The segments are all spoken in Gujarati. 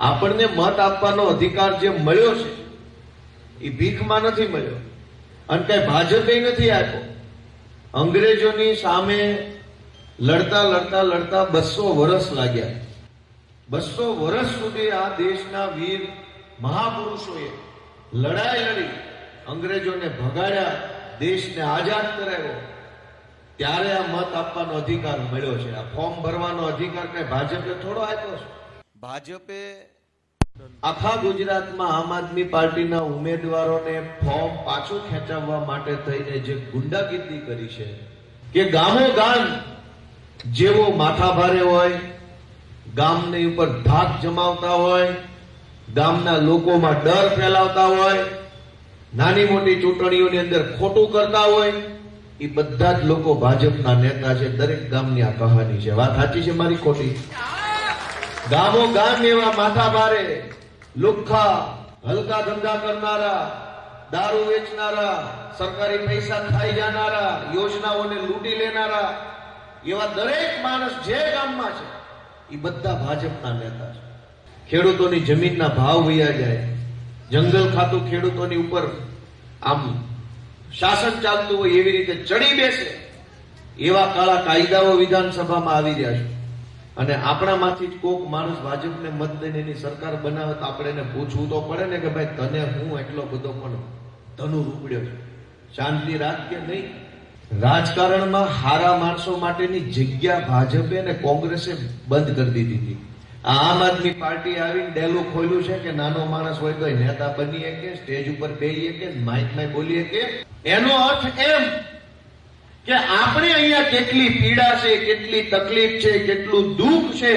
આપણને મત આપવાનો અધિકાર જે મળ્યો છે એ ભીખમાં નથી મળ્યો અને કઈ ભાજપે નથી આપ્યો. અંગ્રેજોની સામે લડતા લડતા લડતા 200 વર્ષ લાગ્યા. 200 વર્ષ સુધી આ દેશના વીર મહાપુરુષોએ લડાઈ લડી, અંગ્રેજોને ભગાડ્યા, દેશને આઝાદ કરાવ્યો. ત્યારે આ મત આપવાનો અધિકાર મળ્યો છે. આ ફોર્મ ભરવાનો અધિકાર કઈ ભાજપે થોડો આપ્યો છે? ભાજપે આખા ગુજરાતમાં આમ આદમી પાર્ટીના ઉમેદવારોને ફોર્મ પાછું ખેંચાવવા માટે થઈને જે ગુંડાગીરી કરી છે કે ગામો ગામ જેવો માથાભારે હોય, ગામની ઉપર ધાક જમાવતા હોય, ગામના લોકોમાં ડર ફેલાવતા હોય, નાની મોટી ચૂંટણીઓની અંદર ખોટું કરતા હોય, એ બધા જ લોકો ભાજપના નેતા છે. દરેક ગામની આ કહાની છે. વાત સાચી છે મારી, ખોટી? ગામો ગામ એવા માથાભારે, લુખ્ખા, હલકા ધંધા કરનારા, દારૂ વેચનારા, સરકારી પૈસા ખાઈ જનારા, યોજનાઓને લૂંટી લેનારા, એવા દરેક માણસ જે ગામમાં છે એ બધા ભાજપના નેતા છે. ખેડૂતોની જમીનના ભાવ વયા જાય, જંગલ ખાતું ખેડૂતોની ઉપર આમ શાસન ચાલતું હોય એવી રીતે ચડી બેસે, એવા કાળા કાયદાઓ વિધાનસભામાં આવી રહ્યા છે. અને આપણામાંથી જ કોક માણસ ભાજપને મત દઈને એની સરકાર બનાવે તો આપણે એને પૂછવું તો પડે ને કે ભાઈ તને હું એટલો બધો પણ ધનુ રૂપડ્યો છે, શાંતિ રાખ કે નહીં? રાજકારણમાં હારા માણસો માટેની જગ્યા ભાજપે અને કોંગ્રેસે બંધ કરી દીધી હતી. આમ આદમી પાર્ટી આવીને ડેલું ખોલ્યું છે કે નાનો માણસ હોય તો નેતા બની શકે, સ્ટેજ ઉપર બેસી શકે, માઇકમાં બોલી શકે. એનો અર્થ એમ કે આપણે અહીંયા કેટલી પીડા છે, કેટલી તકલીફ છે, કેટલું દુઃખ છે,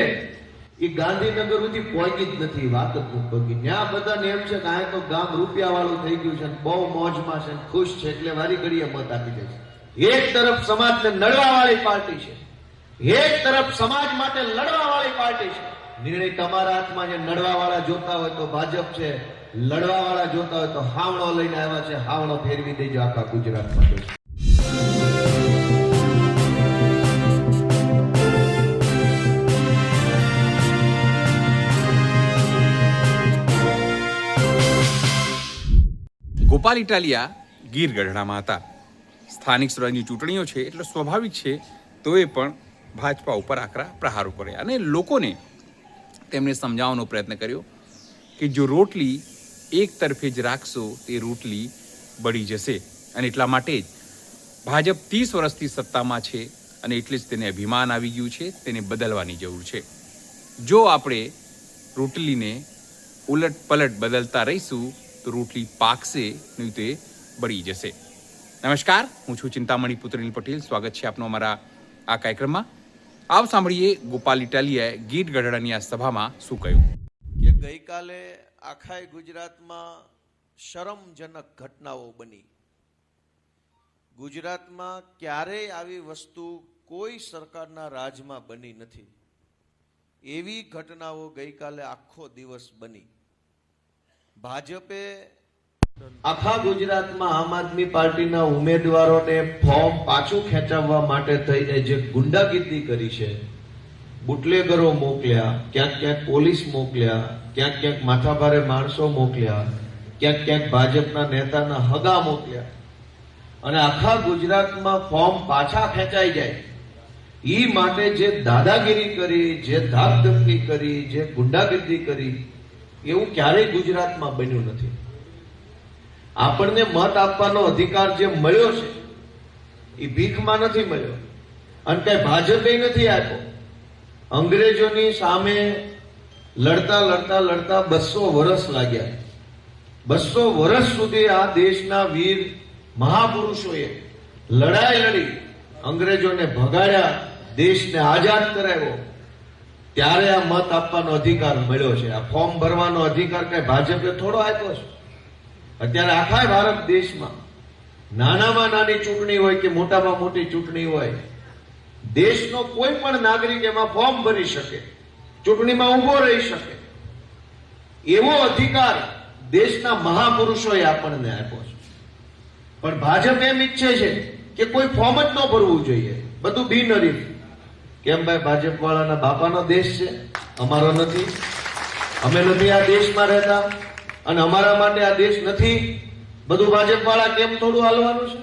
એ ગાંધીનગર સુધી પહોંચી જ નથી. વાત જ નથી. ત્યાં બધાને એમ છે કે આ તો ગામ રૂપિયા વાળું થઈ ગયું છે, બહુ મોજમાં છે, ખુશ છે, એટલે વારી ઘડીએ મત આપી દે છે. એક તરફ સમાજને નડવા વાળી પાર્ટી છે, એક તરફ સમાજ માટે લડવા વાળી પાર્ટી છે. નિર્ણય તમારા હાથમાં છે. નડવા વાળા જોતા હોય તો ભાજપ છે, લડવા વાળા જોતા હોય તો હાવણો લઈને આવ્યા છે. હાવણો ફેરવી દેજો આખા ગુજરાતમાં. ગોપાલ ઇટાલિયા ગીર ગઢડામાં હતા. સ્થાનિક સ્વરાજની ચૂંટણીઓ છે એટલે સ્વાભાવિક છે તો એ પણ ભાજપા ઉપર આકરા પ્રહારો કર્યા અને લોકોને તેમને સમજાવવાનો પ્રયત્ન કર્યો કે જો રોટલી એક તરફે જ રાખશો તે રોટલી બળી જશે. અને એટલા માટે જ ભાજપ 30 વર્ષથી સત્તામાં છે અને એટલે જ તેને અભિમાન આવી ગયું છે. તેને બદલવાની જરૂર છે. જો આપણે રોટલીને ઉલટ પલટ બદલતા રહીશું તો રોટલી પાકશે, નહીં તે બળી જશે. નમસ્કાર, હું છું ચિંતામણી પુત્રનીલ પટેલ. સ્વાગત છે આપનો અમારા આ કાર્યક્રમમાં. આવ સાંભળીએ ગોપાલ ઇટાલિયાએ ગીર ગઢડાની આ સભામાં શું કહ્યું. કે ગઈકાલે આખા ગુજરાતમાં શરમજનક ઘટનાઓ બની. ગુજરાતમાં ક્યારેય આવી વસ્તુ કોઈ સરકારના રાજમાં બની નથી. એવી ઘટનાઓ ગઈકાલે આખો દિવસ બની. ભાજપે આખા ગુજરાતમાં આમ આદમી પાર્ટીના ઉમેદવારોને ફોર્મ પાછું ખેંચાવવા માટે થઈને જે ગુંડાગીરી કરી છે, બુટલેગરો મોકલ્યા, ક્યાંક ક્યાંક પોલીસ મોકલ્યા, ક્યાંક ક્યાંક માથાભારે માણસો મોકલ્યા, ક્યાંક ક્યાંક ભાજપના નેતાના હગા મોકલ્યા અને આખા ગુજરાતમાં ફોર્મ પાછા ખેંચાઈ જાય એ માટે જે દાદાગીરી કરી, જે ધાકધમકી કરી, જે ગુંડાગીરી કરી, એવું ક્યારેય ગુજરાતમાં બન્યું નથી. આપણને મત આપવાનો અધિકાર જે મળ્યો છે એ ભીખમાં નથી મળ્યો અને કઈ ભાજપે નથી આપ્યો. અંગ્રેજોની સામે લડતા લડતા લડતા 200 વર્ષ લાગ્યા. 200 વર્ષ સુધી આ દેશના વીર મહાપુરુષોએ લડાઈ લડી, અંગ્રેજોને ભગાડ્યા, દેશને આઝાદ કરાવ્યો. ત્યારે આ મત આપવાનો અધિકાર મળ્યો છે. આ ફોર્મ ભરવાનો અધિકાર કઈ ભાજપે થોડો આપ્યો છે? અત્યારે આખા ભારત દેશમાં નાનામાં નાની ચૂંટણી હોય કે મોટામાં મોટી ચૂંટણી હોય, દેશનો કોઈ પણ નાગરિક એમાં ફોર્મ ભરી શકે, ચૂંટણીમાં ઉભો રહી શકે. એવો અધિકાર દેશના મહાપુરુષોએ આપણને આપ્યો છે. પણ ભાજપ એમ ઈચ્છે છે કે કોઈ ફોર્મ જ ન ભરવું જોઈએ, બધું બિનહરીફ. કેમ ભાઈ? ભાજપ વાળાના બાપાનો દેશ છે, અમારો નથી. અમે નથી આ દેશમાં રહેતા અને અમારા માટે આ દેશ નથી, બધું ભાજપવાળા કેમ થોડું હાલવાનું છે?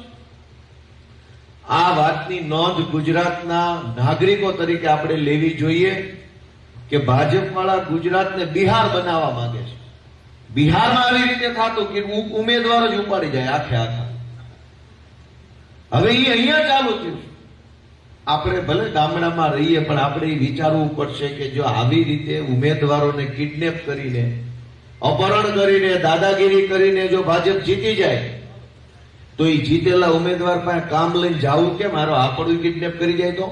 આ વાતની નોંધ ગુજરાતના નાગરિકો તરીકે આપણે લેવી જોઈએ કે ભાજપવાળા ગુજરાતને બિહાર બનાવવા માંગે છે. બિહારમાં આવી રીતે થતું કે ઉમેદવાર જ ઉપાડી જાય આખે આખા. હવે એ અહીંયા ચાલુ થયું. આપણે ભલે ગામડામાં રહીએ પણ આપણે એ વિચારવું પડશે કે જો આવી રીતે ઉમેદવારોને કિડનેપ કરીને, અપહરણ કરીને, દાદાગીરી કરીને જો ભાજપ જીતી જાય તો એ જીતેલા ઉમેદવાર પાસે કામ લઈને જાવું કે મારો આપણું કિડનેપ કરી જાય તો?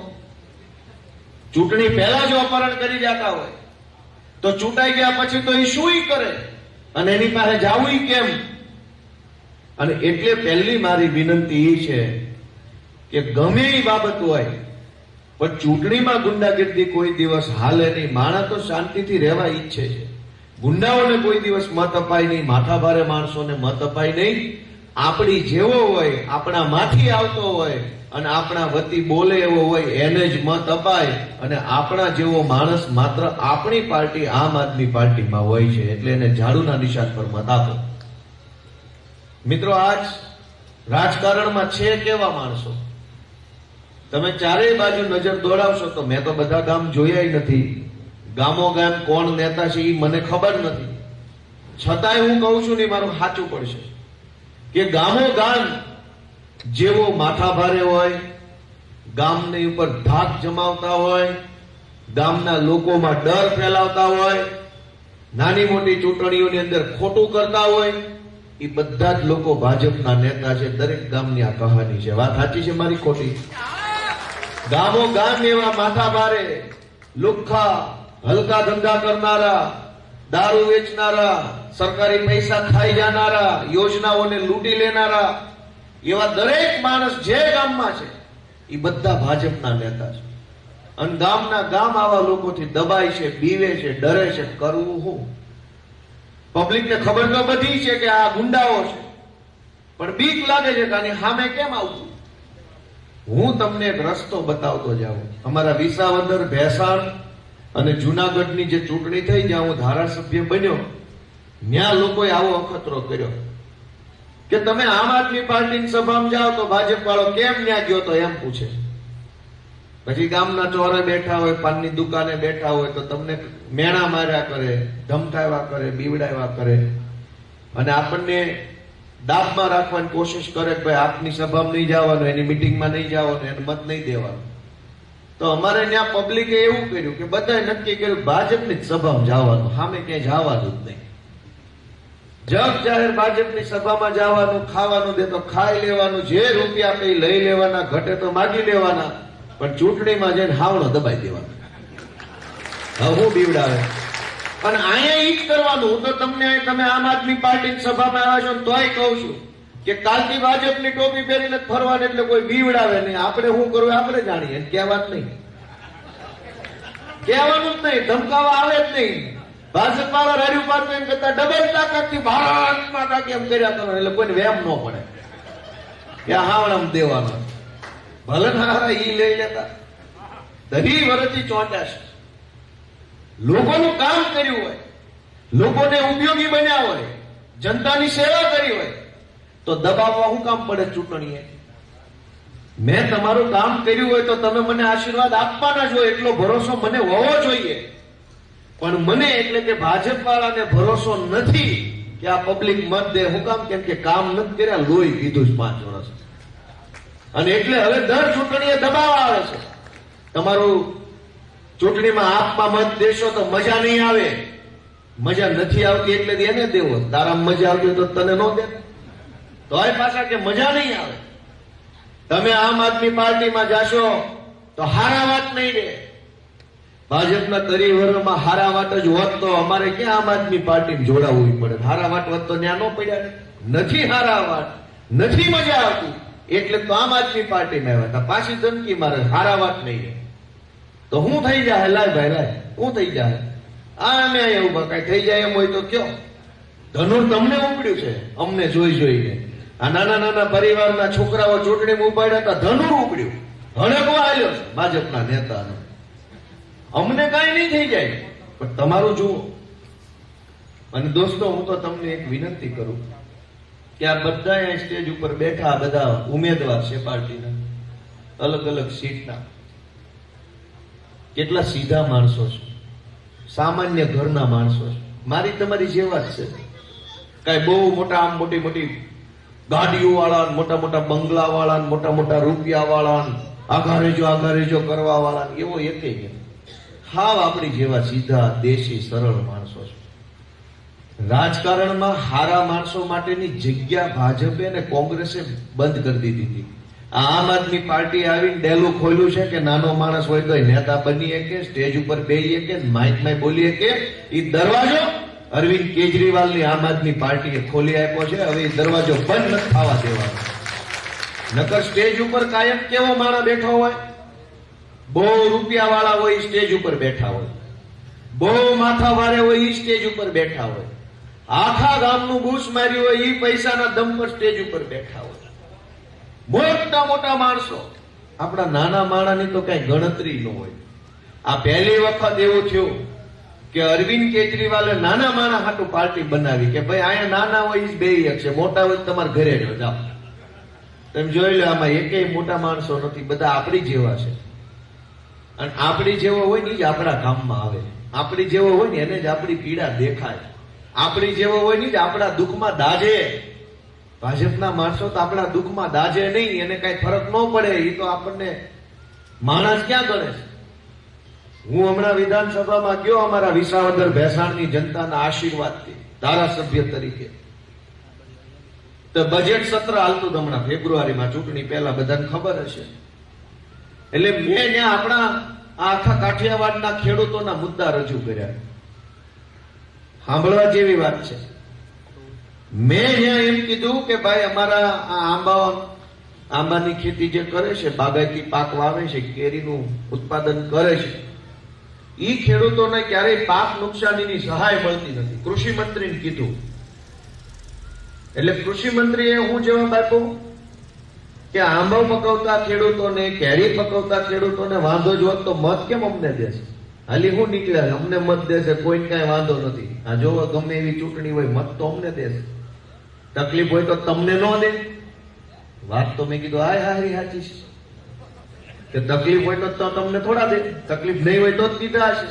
ચૂંટણી પહેલા જો અપહરણ કરી જતા હોય તો ચૂંટાઈ ગયા પછી તો એ શું કરે અને એની પાસે જાવું કેમ? અને એટલે પહેલી મારી વિનંતી એ છે કે ગમે એ બાબત હોય પણ ચૂંટણીમાં ગુંડાગીરી કોઈ દિવસ હાલે નહીં. માણસ તો શાંતિથી રહેવા ઈચ્છે છે. ગુંડાઓને કોઈ દિવસ મત અપાય નહીં, માથાભારે માણસોને મત અપાય નહીં. આપણી જેવો હોય, આપણા માંથી આવતો હોય અને આપણા વતી બોલે એવો હોય એને જ મત અપાય. અને આપણા જેવો માણસ માત્ર આપણી પાર્ટી આમ આદમી પાર્ટીમાં હોય છે એટલે એને ઝાડુના નિશાન પર મત આપો. મિત્રો, આજ રાજકારણમાં છે કેવા માણસો? તમે ચારેય બાજુ નજર દોડાવશો તો મેં તો બધા ગામ જોયા નથી. ગામો ગામ કોણ નેતા છે એ મને ખબર નથી. છતાંય હું કહું છું ને મારું સાચું પડશે કે ગામો ગામ જેવો માથાભારે હોય, ગામની ઉપર ધાક જમાવતા હોય, ગામના લોકોમાં ડર ફેલાવતા હોય, નાની મોટી ચૂંટણીઓની અંદર ખોટું કરતા હોય, એ બધા જ લોકો ભાજપના નેતા છે. દરેક ગામની આ કહાની છે. વાત સાચી છે મારી, ખોટી? ગામો ગામ એવા માથાભારે, લુખ્ખા, હલકા ધંધા કરનારા, દારૂ વેચનારા, સરકારી પૈસા ખાઈ જનારા, યોજનાઓને લૂંટી લેનારા, એવા દરેક માણસ જે ગામમાં છે એ બધા ભાજપના નેતા છે. અને ગામના ગામ આવા લોકોથી દબાય છે, બીવે છે, ડરે છે. કરવું શું? પબ્લિકને ખબર તો બધી છે કે આ ગુંડાઓ છે, પણ બીક લાગે છે કે આની સામે કેમ આવતું? હું તમને એક રસ્તો બતાવતો જાઉં. અમારા વિસાવદર, ભેસાણ અને જુનાગઢની જે ચૂંટણી થઈ, જ્યાં હું ધારાસભ્ય બન્યો, ત્યાં લોકોએ આવો અખતરો કર્યો કે તમે આમ આદમી પાર્ટીની સભામાં જાઓ તો ભાજપ વાળો કેમ ત્યાં ગયો તો એમ પૂછે. પછી ગામના ચોરે બેઠા હોય, પાનની દુકાને બેઠા હોય તો તમને મેણા માર્યા કરે, ધમકાવ્યા કરે, બીવડાવ્યા કરે અને આપણને દાબમાં રાખવાની કોશિશ કરે કે ભાઈ આપની સભામાં નહીં જવાનું, એની મિટિંગમાં નહીં જવાનું, એને મત નહીં દેવાનું. તો અમારે ત્યાં પબ્લિકે એવું કર્યું કે બધાએ નક્કી કર્યું ભાજપની જ સભામાં જવાનું, સામે ક્યાંય જવાનું જ નહીં. જગ જાહેર ભાજપની સભામાં જવાનું, ખાવાનું દે તો ખાઈ લેવાનું, જે રૂપિયા કઈ લઈ લેવાના, ઘટે તો માગી લેવાના, પણ ચૂંટણીમાં જઈને હાવણો દબાઈ દેવાનો. હવે હું બીવડાવે અને અહીંયા ઈ જ કરવાનું. હું તો તમને તમે આમ આદમી પાર્ટીની સભામાં આવ્યા છો તોય કહું છું કે કાલથી ભાજપની ટોપી પહેરીને ફરવાનું, એટલે કોઈ બીવડાવે નહીં. આપણે શું કરવું આપણે જાણીએ, કહેવાત નહીં, કહેવાનું જ નહીં, ધમકાવા આવે જ નહીં. ભાજપ વાળા રાડ્યું પાડતો એમ કરતા ડબલ તાકાતથી ભારત માતા કેમ કર્યા કરો એટલે કોઈને વેમ ન પડે કે હાવણામ દેવાનો. ભલે હારા ઈ લઈ લેતા 10 વર્ષથી ચોંટ્યા છે. લોકોનું કામ કર્યું હોય, લોકોને ઉપયોગી બન્યા હોય, જનતાની સેવા કરી હોય તો દબાવવા શું કામ પડે ચૂંટણીએ? મેં તમારું કામ કર્યું હોય તો તમે મને આશીર્વાદ આપવાના છો, એટલો ભરોસો મને હોવો જોઈએ. પણ મને એટલે કે ભાજપ વાળાને ભરોસો નથી કે આ પબ્લિક મત દે. હું કામ? કેમ કે કામ નથી કર્યા, લોહી પીધું છે 5 વર્ષ. અને એટલે હવે દર ચૂંટણીએ દબાવ આવે છે. તમારું ચૂંટણીમાં આપમાં મત દેશો તો મજા નહીં આવે. મજા નથી આવતી એટલે એને દેવો. તારામાં મજા આવતી તો તને ન દે તોય પાછા કે મજા નહીં આવે. તમે આમ આદમી પાર્ટીમાં જાશો તો હારા વાત નહીં રહે. ભાજપના કરિવરમાં હારા વાત જ હોત તો અમારે ક્યાં આમ આદમી પાર્ટીમાં જોડાવવું પડે? હારા વાત હોત તો ત્યાં ન પડ્યા. નથી હારા વાત, નથી મજા આવતી એટલે તો આમ આદમી પાર્ટીમાં આવ્યા હતા. પાછી ધમકી મારે હારા વાત નહીં રહે તો હું થઈ જાય? લાય ભાઈ લાય, હું થઈ જાય? અમે એવું કઈ થઈ જાય એમ હોય તો કયો? ધનુર તમને ઉપડ્યું છે અમને જોઈ જોઈને. આ નાના નાના પરિવારના છોકરાઓ ચૂંટણીમાં ઉપાડ્યા હતા, ધનુર ઉપડ્યું. હણકો આવ્યો છે ભાજપના નેતાનો. અમને કઈ નહીં થઈ જાય પણ તમારું જુઓ. અને દોસ્તો, હું તો તમને એક વિનંતી કરું કે આ બધા અહીંયા સ્ટેજ ઉપર બેઠા બધા ઉમેદવાર છે પાર્ટીના, અલગ અલગ સીટના, કેટલા સીધા માણસો છે, સામાન્ય ઘરના માણસો છે, મારી તમારી જેવા જ છે. કઈ બહુ મોટા આમ મોટી મોટી ગાડીઓ વાળા, મોટા મોટા બંગલા વાળા, મોટા મોટા રૂપિયા વાળા, આઘા રેજો કરવા વાળા એવો એકેય નથી. હાવ આપણી જેવા સીધા દેશી સરળ માણસો છે. રાજકારણમાં હારા માણસો માટેની જગ્યા ભાજપે અને કોંગ્રેસે બંધ કરી દીધી હતી. આ આમ આદમી પાર્ટી આવીને ડેલું ખોલ્યું છે કે નાનો માણસ હોય તો નેતા બની શકે, સ્ટેજ ઉપર બેસી શકે, માઇકમાં બોલી શકે. એ દરવાજો અરવિંદ કેજરીવાલની આમ આદમી પાર્ટીએ ખોલી આપ્યો છે. હવે એ દરવાજો બંધ નથી થવા દેવાનો. નકર સ્ટેજ ઉપર કાયમ કેવો માણસ બેઠો હોય, બહુ રૂપિયા વાળા હોય સ્ટેજ ઉપર બેઠા હોય, બહુ માથા વારે હોય એ સ્ટેજ ઉપર બેઠા હોય, આખા ગામનું બૂસ માર્યું હોય એ પૈસાના દમ પર સ્ટેજ ઉપર બેઠા હોય. મોટા મોટા માણસો, આપણા નાના માણાની તો કઈ ગણતરી ન હોય. આ પહેલી વખત એવું થયું કે અરવિંદ કેજરીવાલે નાના માણા હાટું પાર્ટી બનાવી કે ભાઈ અહીંયા નાના હોય એ જ બેહી શકશે, મોટા હોય તમારે ઘરે રહ્યો જાઓ. તમે જોઈ લો, આમાં એકેય મોટા માણસો નથી, બધા આપણી જેવા છે. અને આપણી જેવો હોય ને એ જ આપણા કામમાં આવે, આપણી જેવો હોય ને એને જ આપણી પીડા દેખાય, આપણી જેવો હોય ને જ આપણા દુઃખમાં દાજે. ભાજપના માણસો તો આપણા દુઃખમાં દાજે નહીં, એને કઈ ફરક ન પડે. એ તો આપણને માણસ ક્યાં ગણે છે. હું હમણાં વિધાનસભામાં ગયો અમારા વિસાવદર ભેસાણની જનતાના આશીર્વાદથી ધારાસભ્ય તરીકે. તો બજેટ સત્ર હાલતું હમણાં ફેબ્રુઆરીમાં, ચૂંટણી પહેલા બધાને ખબર હશે. એટલે મેં ત્યાં આપણા આખા કાઠિયાવાડના ખેડૂતોના મુદ્દા રજૂ કર્યા. સાંભળવા જેવી વાત છે. મેં ત્યાં એમ કીધું કે ભાઈ અમારા આ આંબાની ખેતી જે કરે છે, બાગાયતી પાક વાવે છે, કેરીનું ઉત્પાદન કરે છે, એ ખેડૂતોને ક્યારેય પાક નુકસાનીની સહાય મળતી નથી. કૃષિ મંત્રીને કીધું એટલે કૃષિ મંત્રીએ હું જવાબ આપ્યો કે આંબા પકવતા ખેડૂતોને, કેરી પકવતા ખેડૂતોને વાંધો જ હોત તો મત કેમ અમને દેશે? હાલી હું નીકળ્યા, અમને મત દેશે, કોઈને કઈ વાંધો નથી. આ જોવો, ગમે એવી ચૂંટણી હોય મત તો અમને દેશે, તકલીફ હોય તો તમને ન દે. વાત તો મેં કીધું હાય હારી સાચી છે કે તકલીફ હોય તો તમને થોડા દે, તકલીફ નહીં હોય તો જ દીધા હશે.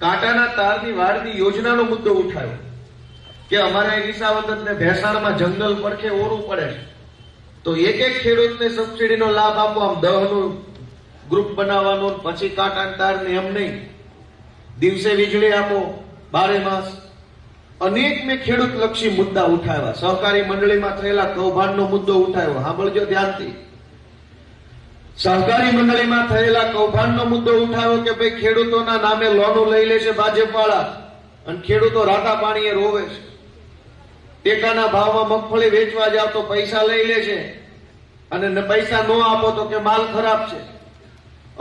કાંટાના તારની વાડની યોજનાનો મુદ્દો ઉઠાવ્યો કે અમારે વિસાવદર ને ભેસાણમાં જંગલ પડખે ઓરું પડે છે, તો એક એક ખેડૂતને સબસિડીનો લાભ આપો. આમ 10 નું ગ્રુપ બનાવવાનું, પછી કાંટાના તારને એમ નહીં, દિવસે વીજળી આપો 12 માસ. અનેક મેં ખેડૂત લક્ષી મુદ્દા ઉઠાવ્યા. સહકારી મંડળીમાં થયેલા કૌભાંડનો મુદ્દો ઉઠાવ્યો. સાંભળજો ધ્યાનથી. સહકારી મંડળીમાં થયેલા કૌભાંડનો મુદ્દો ઉઠાવ્યો કે ભાઈ ખેડૂતોના નામે લોનો લઈ લે છે ભાજપ વાળા, અને ખેડૂતો રાતા પાણીએ રોવે છે. ટેકાના ભાવમાં મગફળી વેચવા જાવ તો પૈસા લઈ લે છે, અને પૈસા ન આપો તો કે માલ ખરાબ છે.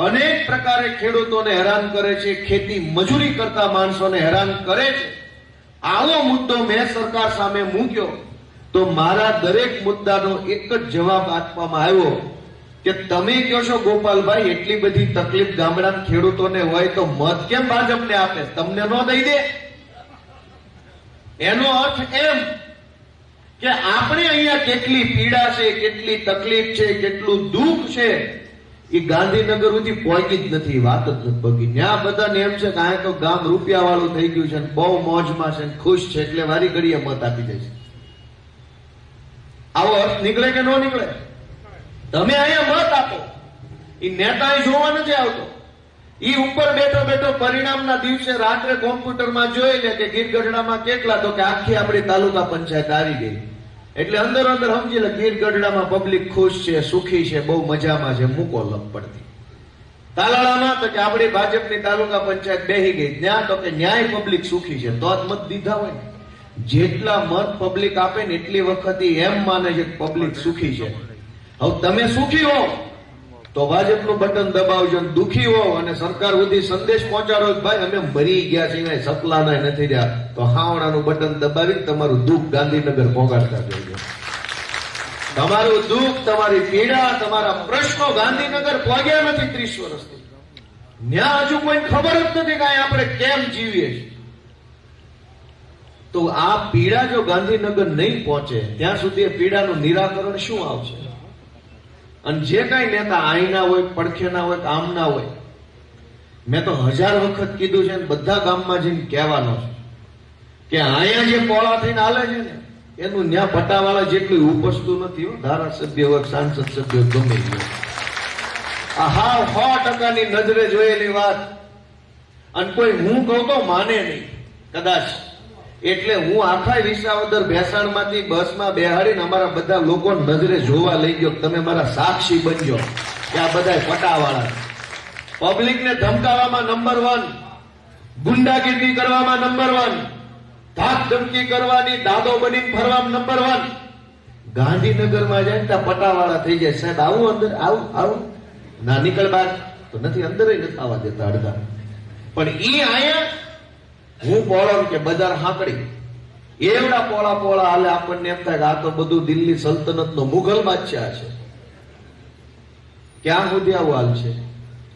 અનેક પ્રકારે ખેડૂતોને હેરાન કરે છે, ખેતી મજૂરી કરતા માણસોને હેરાન કરે છે. આવો મુદ્દો મેં સરકાર સામે મૂક્યો તો મારા દરેક મુદ્દાનો એક જ જવાબ આપવામાં આવ્યો કે તમે કહો છો ગોપાલભાઈ એટલી બધી તકલીફ ગામડાના ખેડૂતોને હોય તો મત કેમ ભાજપને આપે, તમને ન દઈ દે? એનો અર્થ એમ કે આપણે અહીંયા કેટલી પીડા છે, કેટલી તકલીફ છે, કેટલું દુઃખ છે, એ ગાંધીનગર સુધી પહોંચી જ નથી. વાત જ નથી બગી. ત્યાં બધાને એમ છે કે આ તો ગામ રૂપિયા વાળું થઈ ગયું છે, બહુ મોજમાં છે, ખુશ છે, એટલે વારી ઘડીએ મત આપી દે છે. આવો અર્થ નીકળે કે ન નીકળે? તમે અહીંયા મત આપો, એ નેતા જોવા નથી આવતો. એ ઉપર બેઠો બેઠો પરિણામના દિવસે રાત્રે કોમ્પ્યુટરમાં જોઈ લે કે ગીર ગઢડામાં કેટલા, તો કે આખી આપણી તાલુકા પંચાયત આવી ગઈ. એટલે અંદર અંદર સમજી લે ગીર ગઢડામાં પબ્લિક ખુશ છે, સુખી છે, બહુ મજામાં છે. મૂકો લપ પડતી. તાલાળામાં તો કે આપણી ભાજપની તાલુકા પંચાયત બેહી ગઈ. ત્યાં તો કે ન્યાય પબ્લિક સુખી છે, તો જ મત દીધા હોય ને. જેટલા મત પબ્લિક આપે ને એટલી વખત એમ માને છે કે પબ્લિક સુખી છે. હવે તમે સુખી હો તો ભાજપનું બટન દબાવજો, દુખી હો અને સરકાર સુધી સંદેશ પહોંચાડો કે ભાઈ અમે મરી ગયા છીએ, સપલાના નથી રહ્યા, તો હાવડાનું બટન દબાવી તમારું દુઃખ ગાંધીનગર પહોંચાડતા જજો. તમારું દુઃખ, તમારી પીડા, તમારા પ્રશ્નો ગાંધીનગર પહોંચ્યા નથી 30 વર્ષથી. ત્યાં હજુ કોઈ ખબર જ નથી કે આપણે કેમ જીવીએ છીએ. તો આ પીડા જો ગાંધીનગર નહીં પહોંચે ત્યાં સુધી એ પીડાનું નિરાકરણ શું આવશે? અને જે કઈ નેતા અહીંના હોય, પડખેના હોય, આમના હોય, મેં તો 1000 વખત કીધું છે, બધા ગામમાં જઈને કહેવાનો છે કે અહીંયા જે પોળા થઈને હાલે છે ને એનું ન્યા પટાવાળા જેટલું ઉપજતું નથી હો. ધારાસભ્ય હોય, સાંસદ સભ્ય ગમે તે. આ હાવ 100% નજરે જોયેલી વાત. અને કોઈ હું કહું તો માને નહીં કદાચ. એટલે હું આખા વિસાવદર ભેસાણમાંથી બસમાં બેહાડીને અમારા બધા લોકો નજરે જોવા લઈ ગયો. તમે મારા સાક્ષી બનજો કે આ બધા પટાવાળા. પબ્લિકને ધમકાવવામાં નંબર 1, ગુંડાગીરી કરવામાં નંબર 1, ધાક ધમકી કરવાની, દાદો બની ફરવામાં નંબર 1. ગાંધીનગરમાં જાય ત્યાં પટાવાળા થઈ જાય. સાહેબ આવું અંદર, આવું આવું, ના નીકળ બહાર. તો નથી, અંદર નથી આવવા દેતા અડધા. પણ ઈ આયા હું પોળો કે બજાર હાંકડી એવડા પોળા પોળા હાલે. આપણને એમ થાય કે આ તો બધું દિલ્હી સલ્તનતનો મુઘલ બાદશાહ છે. ક્યાં સુધી આવું હાલ છે?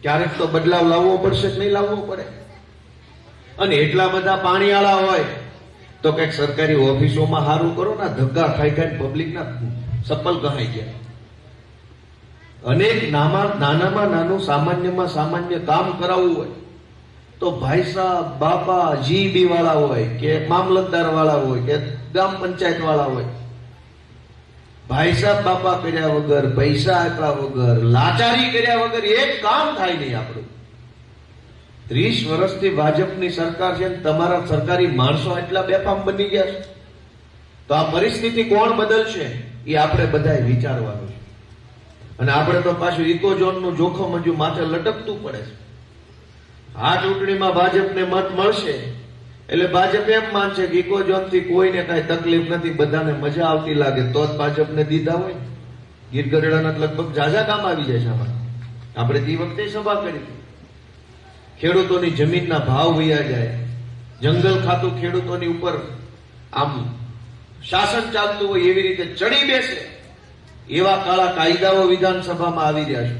ક્યારેક તો બદલાવ લાવવો પડશે કે નહીં લાવવો પડે? અને એટલા બધા પાણીવાળા હોય તો કઈક સરકારી ઓફિસોમાં સારું કરો ને. ધક્કા ખાઈ ખાઈ પબ્લિકના સપલ કહાઈ ગયા. અનેક નાનામાં નાનું સામાન્યમાં સામાન્ય કામ કરાવવું હોય તો ભાઈ સાહેબ, બાપા, જીબી વાળા હોય કે મામલતદાર વાળા હોય કે ગ્રામ પંચાયત વાળા હોય, ભાઈ સાહેબ બાપા કર્યા વગર, પૈસા આપ્યા વગર, લાચારી કર્યા વગર એક કામ થાય નહીં આપણું. 30 વર્ષથી ભાજપની સરકાર છે, તમારા સરકારી માણસો એટલા બેફામ બની ગયા છે. તો આ પરિસ્થિતિ કોણ બદલશે એ આપણે બધાએ વિચારવાનું છે. અને આપણે તો પાછું ઇકો ઝોનનું જોખમ હજુ માથે લટકતું પડે છે. આ ચૂંટણીમાં ભાજપને મત મળશે એટલે ભાજપ એમ માનશે કે ઇકો ઝોનથી કોઈને કઈ તકલીફ નથી, બધાને મજા આવતી લાગે તો જ ભાજપને દીધા હોય. ગીર ગઢડાના લગભગ ઝાઝા કામ આવી જાય છે આમાં. આપણે તે વખતે સભા કરી હતી. ખેડૂતોની જમીનના ભાવ વયા જાય, જંગલ ખાતું ખેડૂતોની ઉપર આમ શાસન ચાલતું હોય એવી રીતે ચડી બેસે એવા કાળા કાયદાઓ વિધાનસભામાં આવી રહ્યા છે.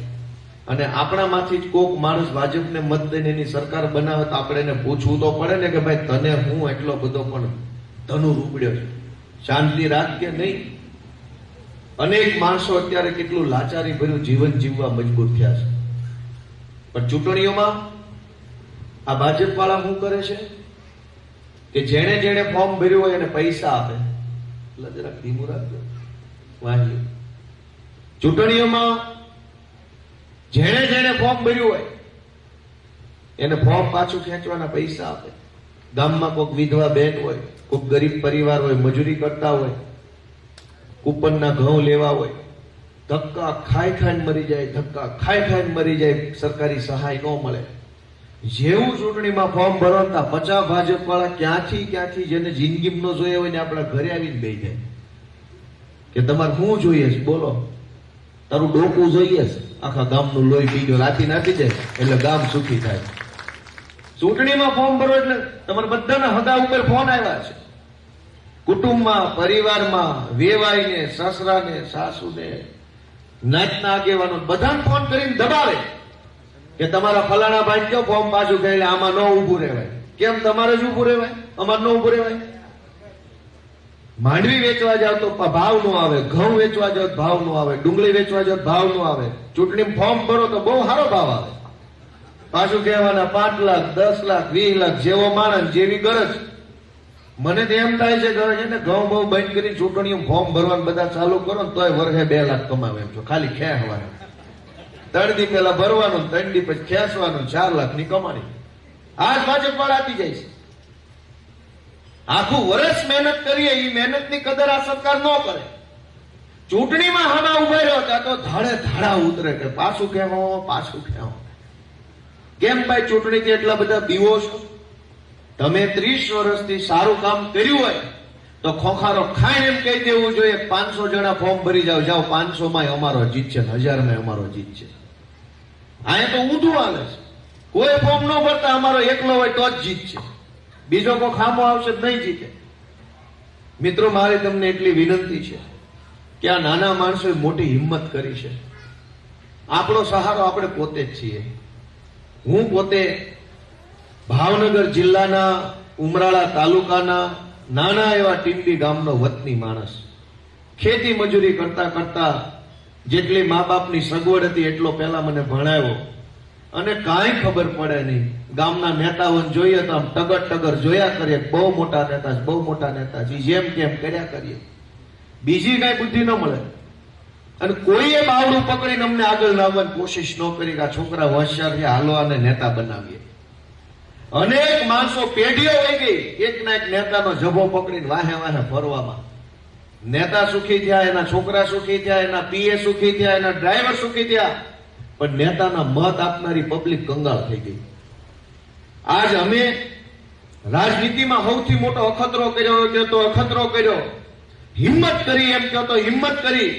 અને આપણામાંથી જ કોક માણસ ભાજપને મત દઈને એની સરકાર બનાવે તો આપણે એને પૂછવું તો પડે ને કે ભાઈ તને હું એટલો બધો પણ ધનુર ઉપડ્યો છે, શાંતિ રાખ કે નહીં? અનેક માણસો અત્યારે કેટલું લાચારી ભર્યું જીવન જીવવા મજબૂર થયા છે. પણ ચૂંટણીઓમાં આ ભાજપ વાળા શું કરે છે કે જેણે જેણે ફોર્મ ભર્યું હોય એને પૈસા આપે. એટલે જરાક ધીમું રાખજો, વાંચજો. ચૂંટણીઓમાં જેણે જેણે ફોર્મ ભર્યું હોય એને ફોર્મ પાછું ખેંચવાના પૈસા આપે. ગામમાં કોઈક વિધવા બેન હોય, કોઈક ગરીબ પરિવાર હોય, મજૂરી કરતા હોય, કૂપનના ઘઉં લેવા હોય, ધક્કા ખાઈ ખાઈને મરી જાય, ધક્કા ખાઈ ખાઈને મરી જાય, સરકારી સહાય ન મળે. જેવું ચૂંટણીમાં ફોર્મ ભરવાતા 50 ભાજપ વાળા ક્યાંથી જેને જિંદગી ન જોઈએ હોય ને આપણા ઘરે આવીને બેસી જાય કે તમારે શું જોઈએ છે બોલો, તારું ડોકું જોઈએ છે, આખા ગામનું લોહી પી ગયો, રાતી નાખી જાય એટલે ગામ સુખી થાય. ચૂંટણીમાં ફોર્મ ભરો એટલે તમારે બધાના હદા ઉપર ફોન આવ્યા છે. કુટુંબમાં, પરિવારમાં, વેવાઈને, સસરાને, સાસુને, નાતના આગેવાનો બધાને ફોન કરીને દબાવે કે તમારા ફલાણા ભાઈ કયો ફોર્મ પાછું કહે આમાં ન ઉભું રહેવાય. કેમ તમારે જ ઉભું રહેવાય, અમારે ન ઉભું રહેવાય? માંડવી વેચવા જાવ તો ભાવ નો આવે, ઘઉં વેચવા જાવ તો ભાવ નો આવે, ડુંગળી વેચવા જાવ તો ભાવ નો આવે. ચૂંટણી ફોર્મ ભરો તો બહુ સારો ભાવ આવે. પાછું કહેવાના 5 લાખ, 10 લાખ, 20 લાખ, જેવો માણસ જેવી ગરજ. મને તો એમ થાય છે ગરજ છે ને ઘઉં બહુ બંધ કરી ચૂંટણીઓ ફોર્મ ભરવાનું બધા ચાલુ કરો ને તોય વર્ષે 2 લાખ કમાવે એમ છો, ખાલી ખેંચવાનું. 3 દી પહેલા ભરવાનું, 3 દી પછી ખેંચવાનું, 4 લાખ ની કમાણી. આજ ભાજપ વાળા આપી જાય છે. આખું વર્ષ મહેનત કરીએ એ મહેનતની કદર આ સરકાર ન કરે. ચૂંટણીમાં હામાં ઉભા રહ્યો ત્યાં તો ધાડે ધાડા ઉતરે કે પાછું કહેવો, પાછું કહેવો. કેમ ભાઈ ચૂંટણીથી એટલા બધા બીવો છો? તમે 30 વર્ષથી સારું કામ કર્યું હોય તો ખોખારો ખાઈને એમ કહી દેવું જોઈએ 500 જણા ફોર્મ ભરી જાઓ, 500 માં અમારો જીત છે, 1000 માં અમારો જીત છે. અહીંયા તો ઊંધું હાલે છે. કોઈ ફોર્મ ન ભરતા અમારો એકલો હોય તો જ જીત છે, બીજો કોઈ ખામો આવશે નહીં જીતે. મિત્રો, મારી તમને એટલી વિનંતી છે કે આ નાના માણસોએ મોટી હિંમત કરી છે. આપણો સહારો આપણે પોતે જ છીએ. હું પોતે ભાવનગર જિલ્લાના ઉમરાળા તાલુકાના નાના એવા ટીંબી ગામનો વતની માણસ, ખેતી મજૂરી કરતા કરતા જેટલી મા બાપની સગવડ હતી એટલો પહેલા મને ભણાવ્યો, અને કાંઈ ખબર પડે નહીં. ગામના નેતાઓને જોઈએ તો આમ ટગર ટગર જોયા કરીએ, બહુ મોટા નેતા છે, બહુ મોટા નેતા છે, જેમ કેમ કર્યા કરીએ, બીજી કાંઈ બુદ્ધિ ન મળે. અને કોઈએ બાવડું પકડીને અમને આગળ લાવવાની કોશિશ ન કરી કે આ છોકરા હોશિયાર છે, હાલો આને નેતા બનાવીએ. અનેક માણસો પેઢીઓ વહી ગઈ એક ના એક નેતાનો જભો પકડીને વાહે વાહે ફરવામાં. નેતા સુખી થયા, એના છોકરા સુખી થયા, એના પીએ સુખી થયા, એના ડ્રાઈવર સુખી થયા, પણ નેતાના મત આપનારી પબ્લિક કંગાળ થઈ ગઈ. આજ અમે રાજનીતિમાં સૌથી મોટો અખતરો કર્યો તો અખતરો કર્યો, હિંમત કરી એમ કહો તો હિંમત કરી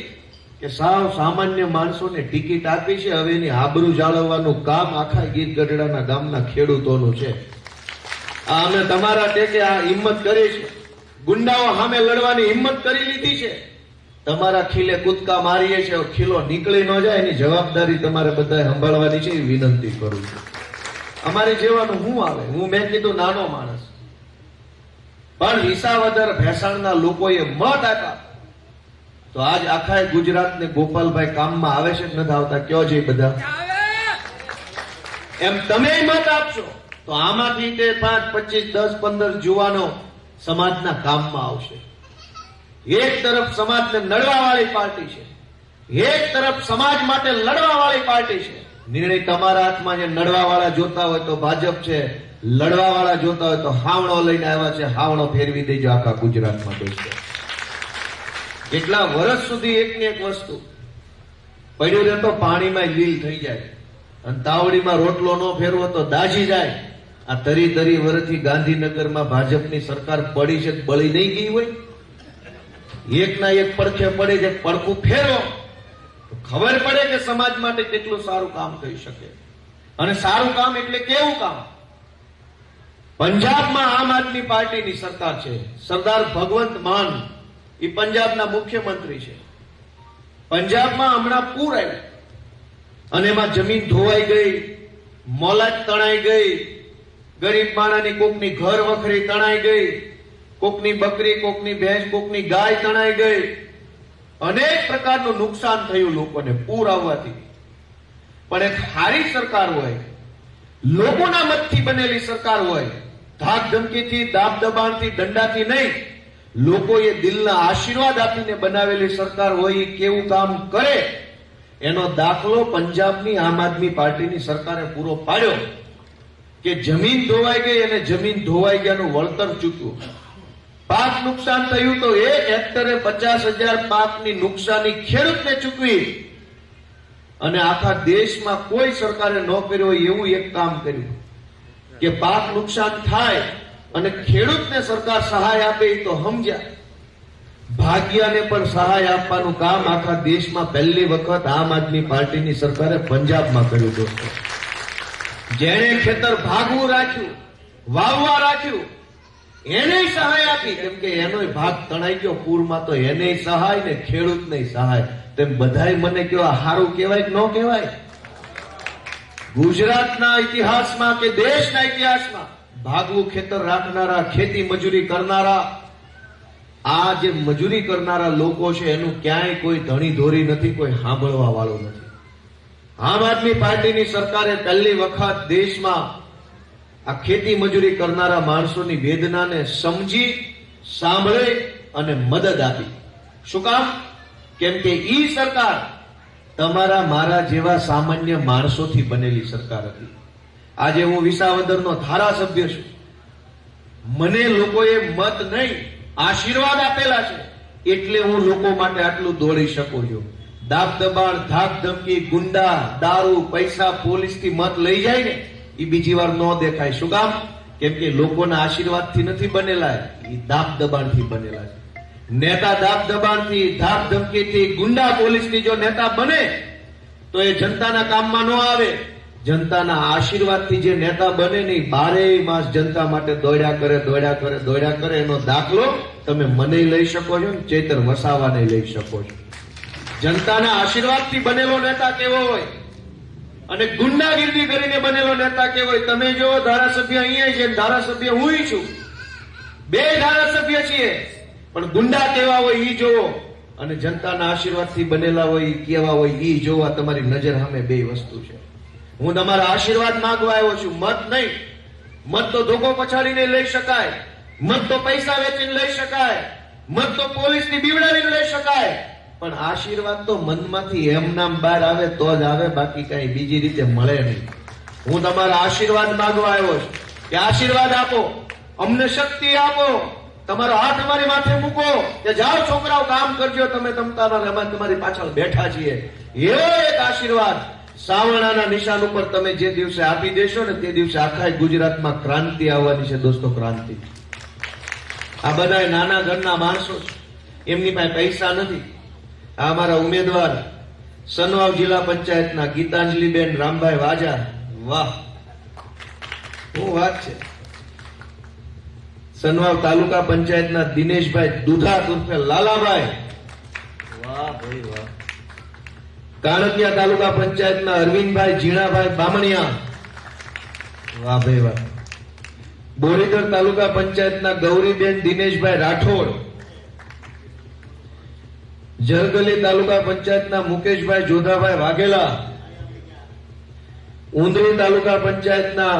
કે સાવ સામાન્ય માણસોને ટિકિટ આપી છે. હવે એની આબરૂ જાળવવાનું કામ આખા ગીર ગઢડાના ગામના ખેડૂતોનું છે. આ અમે તમારા ટેકે આ હિંમત કરી છે. ગુંડાઓ સામે લડવાની હિંમત કરી લીધી છે. તમારા ખીલે કૂદકા મારીએ છે, ખીલો નીકળી ન જાય એની જવાબદારી તમારે બધાએ સંભાળવાની છે, એ વિનંતી કરું છું. અમારે જેવાનું શું આવે? મેં કીધું નાનો માણસ, પણ વિસાવદર ભેસાણના લોકોએ મત આપ્યા તો આજ આખા ગુજરાતને ગોપાલભાઈ કામમાં આવે છે કે નથી આવતા? કયો છે બધા? એમ તમે મત આપશો તો આમાંથી તે 5, 25, 10, 15 જુવાનો સમાજના કામમાં આવશે. એક તરફ સમાજને નડવા વાળી પાર્ટી છે, એક તરફ સમાજ માટે લડવા વાળી પાર્ટી છે. નિર્ણય તમારા હાથમાં. જે નડવા વાળા જોતા હોય તો ભાજપ છે, લડવા વાળા જોતા હોય તો હાવણો લઈને આવ્યા છે, હાવણો ફેરવી દેજો આખા ગુજરાતમાં. દોસ્તો, કેટલા વર્ષ સુધી એકની એક વસ્તુ પડ્યું રહે તો પાણીમાં લીલ થઈ જાય, અને તાવડીમાં રોટલો ન ફેરવો તો દાઝી જાય. આ તરી તરી વર્ષથી ગાંધીનગરમાં ભાજપની સરકાર પડી છે, બળી નહીં ગઈ હોય? એકના એક પડખે પડે છે, પડખું ફેરવો તો ખબર પડે કે સમાજ માટે કેટલું સારું કામ થઈ શકે. અને સારું કામ એટલે કેવું કામ? પંજાબમાં આમ આદમી પાર્ટીની સરકાર છે. સરદાર ભગવંત માન એ પંજાબના મુખ્યમંત્રી છે. પંજાબમાં હમણાં પૂર આવ્યું અને એમાં જમીન ધોવાઈ ગઈ, મોલાદ તણાઈ ગઈ, ગરીબ માણસની કોકની ઘર વખરી તણાઈ ગઈ, કોકની બકરી, કોકની ભેંસ, કોકની ગાય તણાઈ ગઈ. અનેક પ્રકારનું નુકસાન થયું લોકોને પૂર આવવાથી. પણ એક સારી સરકાર હોય, લોકોના મતથી બનેલી સરકાર હોય, ધાક ધમકીથી, દાબ દબાણથી, દંડાથી નહીં, લોકોએ દિલના આશીર્વાદ આપીને બનાવેલી સરકાર હોય, એ કેવું કામ કરે એનો દાખલો પંજાબની આમ આદમી પાર્ટીની સરકારે પૂરો પાડ્યો. કે જમીન ધોવાઈ ગઈ અને જમીન ધોવાઈ ગયાનું વળતર ચૂક્યું. પાક નુકસાન થયું તો 1 હેક્ટરે 50,000 પાકની નુકસાની ખેડૂતને ચૂકવી. અને આખા દેશમાં કોઈ સરકારે ન કર્યું હોય એવું એક કામ કર્યું કે પાક નુકસાન થાય અને ખેડૂતને સરકાર સહાય આપે. એ તો સમજ્યા. ભાગ્યને પણ સહાય આપવાનું કામ આખા દેશમાં પહેલી વખત આમ આદમી પાર્ટીની સરકારે પંજાબમાં કર્યું. દોસ્તો, જેણે ખેતર ભાગવું રાખ્યું, વાવવા રાખ્યું, એને સહાય આપી. કેમ કે એનો ભાગ તણાઈ ગયો પૂરમાં, તો એને સહાય ને ખેડૂતને સહાય. તેમ બધાય મને કહો, સારું કહેવાય કે ન કહેવાય? ગુજરાતના ઇતિહાસમાં કે દેશના ઇતિહાસમાં ભાગવું ખેતર રાખનારા, ખેતી મજૂરી કરનારા, આ જે મજૂરી કરનારા લોકો છે એનું ક્યાંય કોઈ ધણી ધોરી નથી, કોઈ સાંભળવા વાળું નથી. આમ આદમી પાર્ટીની સરકારે પહેલી વખત દેશમાં આ ખેતી મજૂરી કરનારા માણસોની વેદનાને સમજી, સાંભળે અને મદદ આપી. શું કામ? કેમ કે ઈ સરકાર તમારા મારા જેવા સામાન્ય માણસોથી બનેલી સરકાર હતી. આજે હું વિસાવદરનો ધારાસભ્ય છું. મને લોકોએ મત નહીં, આશીર્વાદ આપેલા છે, એટલે હું લોકો માટે આટલું દોડી શકું છું. દાબ દબાણ, ધાક ધમકી, ગુંડા, દારૂ, પૈસા, પોલીસથી મત લઈ જાય ને એ બીજી વાર ન દેખાય. શું કામ? કેમ કે લોકોના આશીર્વાદથી નથી બનેલા, એ દાબ દબાણથી બનેલા છે. નેતા દાબ દબાણથી, ધાક ધમકીથી, ગુંડા પોલીસથી જો નેતા બને તો એ જનતાના કામમાં ન આવે. જનતાના આશીર્વાદથી જે નેતા બને ને 12 માસ જનતા માટે દોડ્યા કરે, દોડ્યા કરે, દોડ્યા કરે. એનો દાખલો તમે મને લઈ શકો છો ને ચેતર વસાવાને લઈ શકો છો. જનતાના આશીર્વાદથી બનેલો નેતા કેવો હોય અને ગુંડાગીરી કરીને બનેલો નેતા કેવો હોય? તમે જો ધારાસભ્ય અહીંયા છે, ધારાસભ્ય હું છું, બે ધારાસભ્ય છીએ, પણ ગુંડા કેવા હોય ઈ જોવો અને જનતાના આશીર્વાદથી બનેલા હોય ઈ કેવા હોય ઈ જોવા. તમારી નજર સામે બે વસ્તુ છે. હું તમારા આશીર્વાદ માંગવા આવ્યો છું, મત નહીં. મત તો ધોકો પછાડીને લઈ શકાય, મત તો પૈસા વેચીને લઈ શકાય, મત તો પોલીસની બીવડાવીને લઈ શકાય, પણ આશીર્વાદ તો મનમાંથી એમ નામ બહાર આવે તો જ આવે, બાકી કઈ બીજી રીતે મળે નહીં. હું તમારા આશીર્વાદ માંગવા આવ્યો છું કે આશીર્વાદ આપો, અમને શક્તિ આપો, તમારો હાથ અમારી માથે મૂકો કે જાઓ છોકરાઓ કામ કરજો, તમે તમતાના અમે તમારી પાછળ બેઠા છીએ. એવો એક આશીર્વાદ સાવરણાના નિશાન ઉપર તમે જે દિવસે આપી દેશો ને તે દિવસે આખા ગુજરાતમાં ક્રાંતિ આવવાની છે દોસ્તો, ક્રાંતિ. આ બધા નાના ઘરના માણસો છે, એમની પાસે પૈસા નથી. આ અમારા ઉમેદવાર સનવાવ જિલ્લા પંચાયતના ગીતાંજલિબેન રામભાઈ વાજા, વાહ શું વાત છે. સનવાવ તાલુકા પંચાયતના દિનેશભાઈ દુધા ઉર્ફે લાલાભાઈ, વાહ ભાઈ વાહ. કાણકિયા તાલુકા પંચાયતના અરવિંદભાઈ જીણાભાઈ બામણિયા, વાહ ભાઈ વાહ. બોરીદર તાલુકા પંચાયતના ગૌરીબેન દિનેશભાઈ રાઠોડ, જરગલી તાલુકા પંચાયતના મુકેશભાઈ જોધાભાઈ વાઘેલા, ઉંદરી તાલુકા પંચાયતના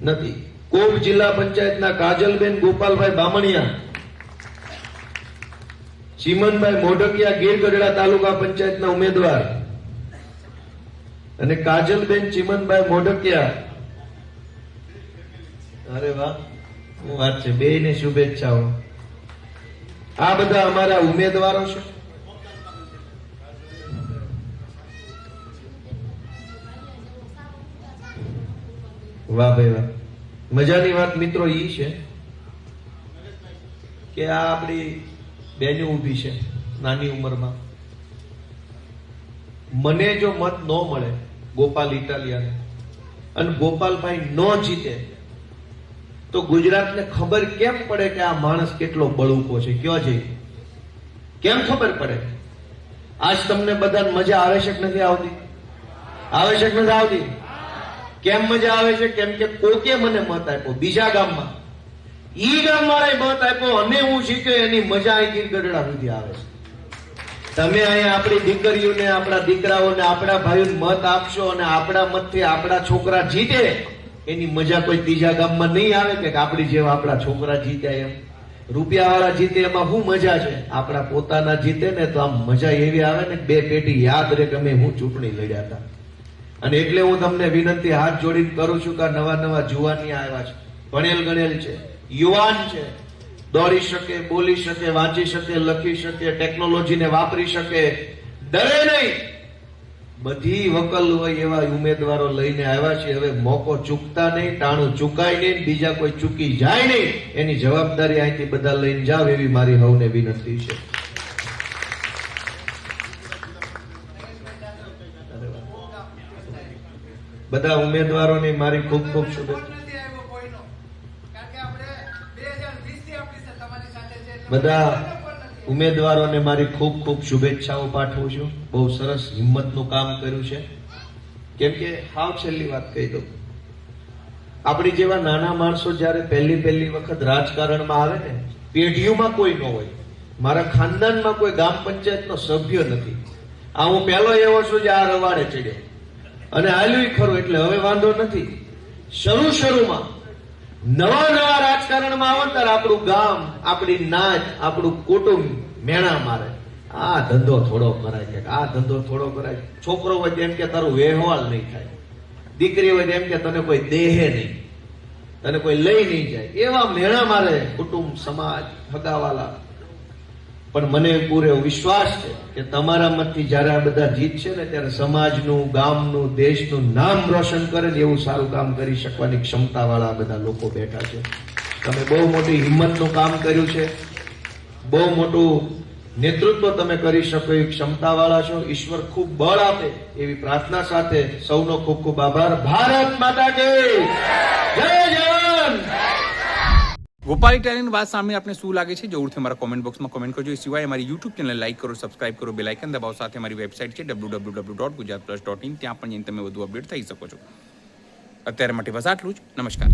નથી, કોબ જિલ્લા પંચાયતના કાજલબેન ગોપાલભાઈ બામણિયા, ચીમનભાઈ મોઢકિયા ગીર ગઢડા તાલુકા પંચાયતના ઉમેદવાર અને કાજલબેન ચીમનભાઈ મોઢકિયા. અરે વાહ શું વાત છે, બેયને શુભેચ્છાઓ. આ બધા અમારા ઉમેદવારો છે. વાહ ભાઈ વાહ. મજાની વાત મિત્રો ઈ છે કે આ આપણી બેની ઊભી છે નાની ઉંમરમાં. મને જો મત ન મળે ગોપાલ ઇટાલિયાને અને ગોપાલભાઈ ન જીતે તો ગુજરાતને ખબર કેમ પડે કે આ માણસ કેટલો બળુકો છે? કયો છે? કેમ ખબર પડે? આજ તમને બધાને મજા આવે છે કે નથી આવતી? આવે છે કે નથી આવતી? કેમ મજા આવે છે? કેમ કે કોકે મને મત આપ્યો બીજા ગામમાં, ઈ ગામ વાળાએ મત આપ્યો અને હું જીત્યો, એની મજા અહીં ગીર ગઢડા સુધી આવે છે. તમે અહીંયા આપણી દીકરીઓને, આપણા દીકરાઓને, આપણા ભાઈઓને મત આપશો અને આપણા મતથી આપણા છોકરા જીતે, એની મજા કોઈ ત્રીજા ગામમાં નહીં આવે કે આપણી જેવા આપણા છોકરા જીત્યા એમ. રૂપિયા વાળા જીતે એમાં શું મજા છે? આપણા પોતાના જીતે ને તો આમ મજા એવી આવે ને બે પેટી યાદ રહે કે અમે હું ચૂંટણી લડ્યા હતા. અને એટલે હું તમને વિનંતી હાથ જોડીને કરું છું કે નવા નવા જુવાની આવ્યા છે, ભણેલ ગણેલ છે, યુવાન છે, દોડી શકે, બોલી શકે, વાંચી શકે, લખી શકે, ટેકનોલોજીને વાપરી શકે, ડરે નહીં. બધી વકલ હોય એવા ઉમેદવારો લઈને આવ્યા છે. હવે મોકો ચૂકતા નહીં, ટાણું ચૂકાય નહીં, બીજા કોઈ ચૂકી જાય નહીં, એની જવાબદારી અહીંથી બધા લઈને જાવ એવી મારી હવને વિનંતી છે. બધા ઉમેદવારોની મારી ખૂબ ખૂબ શુભેચ્છા. બધા ઉમેદવારોને મારી ખૂબ ખૂબ શુભેચ્છાઓ પાઠવું છું. બહુ સરસ હિંમતનું કામ કર્યું છે. કેમ કે હાવ છેલ્લી વાત કહી દઉં, આપણી જેવા નાના માણસો જયારે પહેલી વખત રાજકારણમાં આવે ને, પેઢીઓમાં કોઈ ન હોય. મારા ખાનદાનમાં કોઈ ગ્રામ પંચાયતનો સભ્ય નથી. આ હું પહેલો એવો છું જે આ રવાડે ચડ્યો અને હાલ્યું ખરું, એટલે હવે વાંધો નથી. શરૂમાં નવા રાજકારણમાં આવો ત્યારે આપણું ગામ, આપણી નાચ, આપણું કુટુંબ મેણા મારે. આ ધંધો થોડો કરાય છે, આ ધંધો થોડો કરાય. છોકરો હોય તેમ કે તારું વહેવાલ નહીં થાય, દીકરી હોય તેમ કે તને કોઈ દેહે નહીં, તને કોઈ લઈ નહીં જાય. એવા મેણા મારે કુટુંબ, સમાજ, હગાવાલા. પણ મને પૂરો વિશ્વાસ છે કે તમારા મતથી જયારે આ બધા જીતશે ને ત્યારે સમાજનું, ગામનું, દેશનું નામ રોશન કરે ને એવું સારું કામ કરી શકવાની ક્ષમતા વાળા બધા લોકો બેઠા છે. તમે બહુ મોટી હિંમતનું કામ કર્યું છે, બહુ મોટું નેતૃત્વ તમે કરી શકો એવી ક્ષમતા વાળા છો. ઈશ્વર ખૂબ બળ આપે એવી પ્રાર્થના સાથે સૌનો ખૂબ ખૂબ આભાર. ભારત માતા કી જય. જવાન. ગોપાલ ઇટાલિયાની વાત સામે આપને શું લાગે છે? જરૂરથી અમારા કોમેન્ટ બોક્સમાં કોમેન્ટ કરજો. એ સિવાય અમારી યુટ્યુબ ચેનલ લાઈક કરો, સબસ્ક્રાઇબ કરો, બેલ આઇકન દબાવો. સાથે અમારી વેબસાઇટ છે www.gujaratplus.in, ત્યાં પણ જઈને તમે વધુ અપડેટ થઈ શકો છો. અત્યારે માટે બસ આટલું જ. નમસ્કાર.